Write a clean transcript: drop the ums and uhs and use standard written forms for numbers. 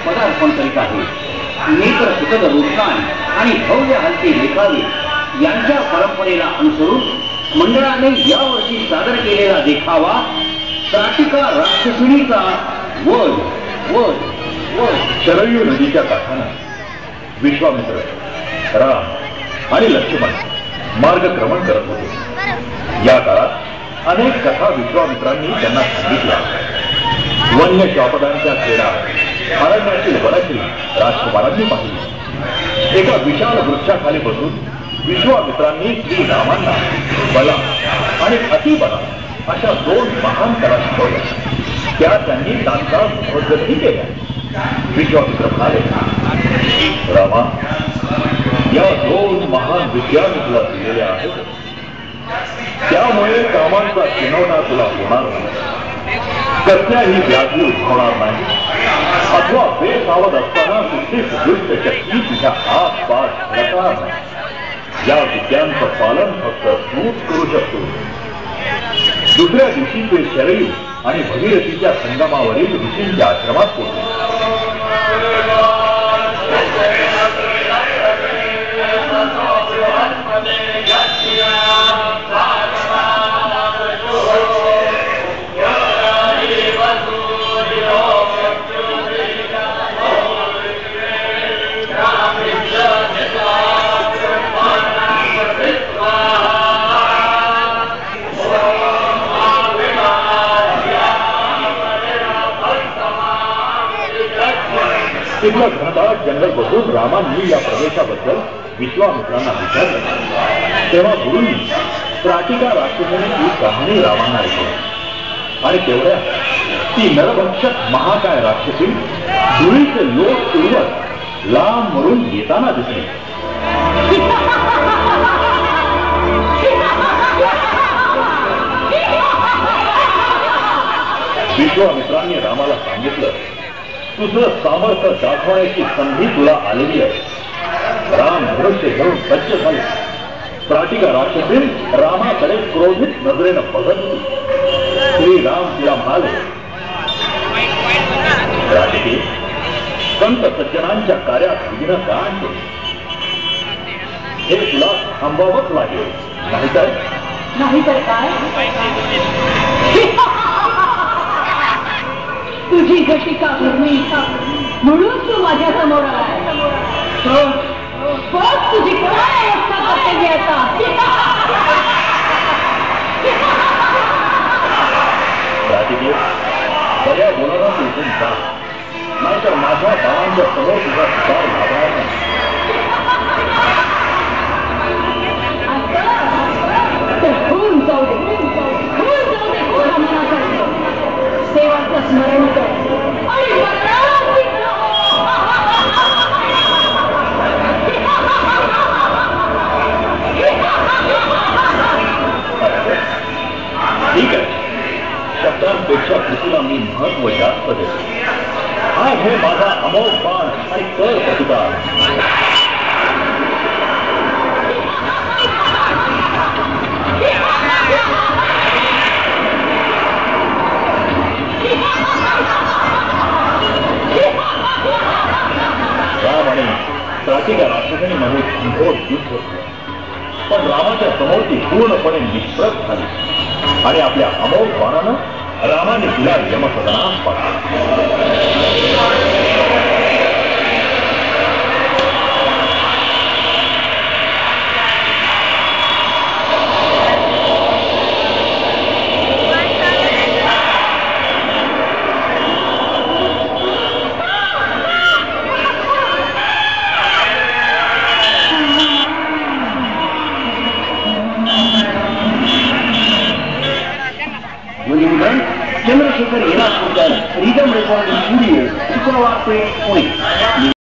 पदार्पण करीत आहे. नेत्र सुखद रूपकान आणि भव्य हलती देखावे यांच्या परंपरेला अनुसरून मंडळाने यावर्षी सादर केलेला देखावा त्राटिका राक्षसिणीचा वध. शरयू नदीच्या काठानं विश्वामित्र, राम आणि लक्ष्मण मार्गक्रमण करत होते. या काळात अनेक कथा विश्वामित्रांनी त्यांना सांगितल्या. वन्य श्वापदांच्या क्रीडा अरण्यातील वनश्री राजकुमारांनी पाहिली. एका विशाल वृक्षाखाली बसून विश्वामित्रांनी श्री रामांना बला आणि अतिबला अशा दोन महान कला शिकवल्या. त्या त्यांनी तात्काळ उपलब्धी केल्या. विश्वामित्र म्हणाले, रामा, या दोन महान विद्या मी तुला दिलेल्या आहेत. त्यामुळे कामांचा चिनवणा तुला होणार नाही, कसल्याही व्याधी उद्भवणार नाही, अथवा बेसावध असताना कुठलीच दुष्ट शक्ती तुझ्या आसपास घडणार नाही. या विद्यांचं पालन फक्त तूच करू शकतो. दुसऱ्या दिवशी ते शरयू आणि भगीरथीच्या संगमावरील ऋषींच्या आश्रमात पोहोचले. तिथलं घनदाट जंगल बघून रामांनी या प्रवेशाबद्दल विश्वामित्रांना विचारलं. तेव्हा गुरूंनी त्राटिका राक्षसिणीची कहाणी रामांना ऐकली आणि तेवढ्या ती नरभक्षक महाकाय राक्षसी धुळीचे लोक उडवत लांब मरून येताना दिसली. विश्वामित्रांनी रामाला सांगितलं, तुझं सामर्थ्य दाखवण्याची संधी तुला आलेली आहे. राम धनुष्य घेऊन सज्ज झाले. त्राटिका राक्षसी रामाकडे क्रोधित नजरेनं बघत होती. श्रीराम तिला म्हणाले, त्राटिके, संत सज्जनांच्या कार्यात विघ्न का आणते? हे तुला थांबावंच लागेल, नाहीतर काय? तुझी गतिका भरली म्हणून तू माझ्या समोर आलाय. तुझी काय अवस्था करते आता? बऱ्या बोलाला तू उठून जा, नाहीतर माझ्या बाळांच्या समोर तुझा शिकार लाभणार नाही. होऊन जाऊ दे, सेवाचं स्मरण कर आणि ठीक आहे. शब्दांपेक्षा कृतीला मी महत्व जास्त देतो. हा हे माझा अमोघ बाण आणि कर प्रतिकार. राम आणि त्राटिका राक्षसांमध्ये घनघोर युद्ध होते. पण रामाच्या समोर ती पूर्णपणे निष्प्रभ झाली आणि आपल्या अमोघ बाणानं रामाने तिला यमसदनात पाठवलं. चंद्रशेखर येणार रिदम रेकॉर्डिंग स्टुडिओ शुक्रवार पेठ पुणे.